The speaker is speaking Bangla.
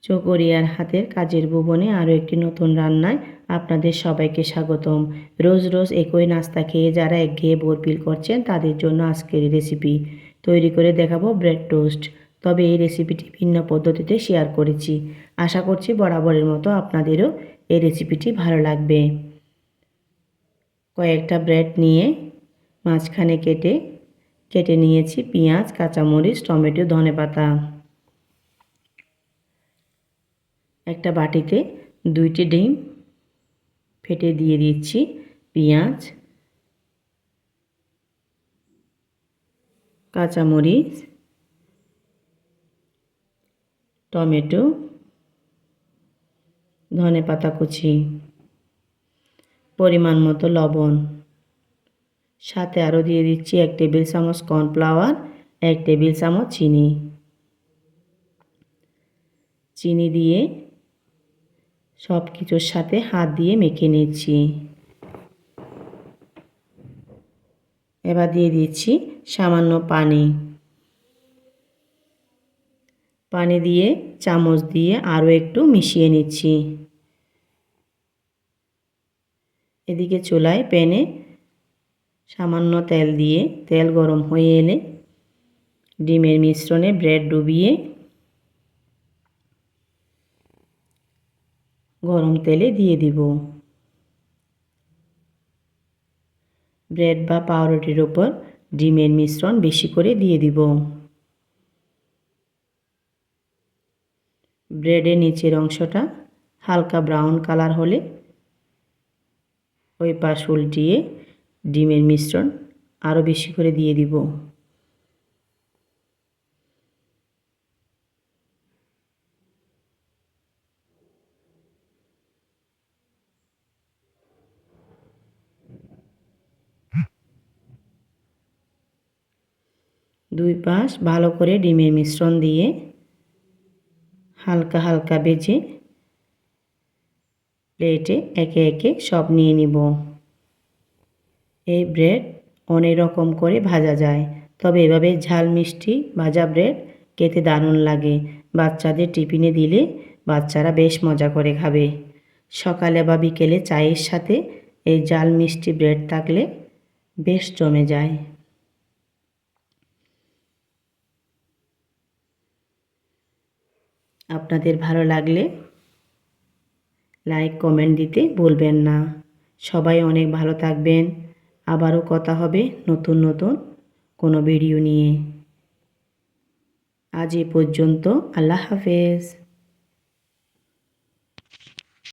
চকরিয়ার হাতের কাজের ভুবনে আরও একটি নতুন রান্নায় আপনাদের সবাইকে স্বাগতম। রোজ রোজ একই নাস্তা খেয়ে যারা একঘেয়ে বোর ফিল করছেন তাদের জন্য আজকের রেসিপি তৈরি করে দেখাবো ব্রেড টোস্ট। তবে এই রেসিপিটি ভিন্ন পদ্ধতিতে শেয়ার করেছি। আশা করছি বরাবরের মতো আপনাদেরও এই রেসিপিটি ভালো লাগবে। কয়েকটা ব্রেড নিয়ে মাঝখানে কেটে নিয়েছি পেঁয়াজ, কাঁচামরিচ, টমেটো, ধনেপাতা। একটা বাটিতে 2টি ডিম ফেটে দিয়ে দিচ্ছি পেঁয়াজ, কাঁচামরিচ, টমেটো, ধনেপাতা কুচি, পরিমাণ মতো লবণ, সাথে আরও দিয়ে দিচ্ছি 1 টেবিল চামচ কর্নফ্লাওয়ার, 1 টেবিল চামচ চিনি দিয়ে সব কিছুর সাথে হাত দিয়ে মেখে নিচ্ছি। এবার দিয়ে দিচ্ছি সামান্য পানি দিয়ে চামচ দিয়ে আরও একটু মিশিয়ে নিচ্ছি। এদিকে চুলায় প্যানে সামান্য তেল দিয়ে তেল গরম হয়ে এলে ডিমের মিশ্রণে ব্রেড ডুবিয়ে গরম তেলে দিয়ে দিব। ব্রেড বা পাউরুটির উপর ডিমের মিশ্রণ বেশি করে দিয়ে দিব। ব্রেডের নিচের অংশটা হালকা ব্রাউন কালার হলে ওই পাশ উল্টিয়ে ডিমের মিশ্রণ আরও বেশি করে দিয়ে দিব। দুই পাশ ভালো করে ডিমের মিশ্রণ দিয়ে হালকা হালকা ভেজে প্লেটে একে একে সব নিয়ে নিব। এই ব্রেড অনেক রকম করে ভাজা যায়, তবে এভাবে ঝাল মিষ্টি ভাজা ব্রেড খেতে দারুণ লাগে। বাচ্চাদের টিফিনে দিলে বাচ্চারা বেশ মজা করে খাবে। সকালে বা বিকেলে চায়ের সাথে এই ঝাল মিষ্টি ব্রেড থাকলে বেশ জমে যায়। আপনাদের ভালো লাগলে লাইক কমেন্ট দিতে ভুলবেন না। সবাই অনেক ভালো থাকবেন। আবারও কথা হবে নতুন কোনো ভিডিও নিয়ে। আজ এ পর্যন্ত। আল্লাহ হাফেজ।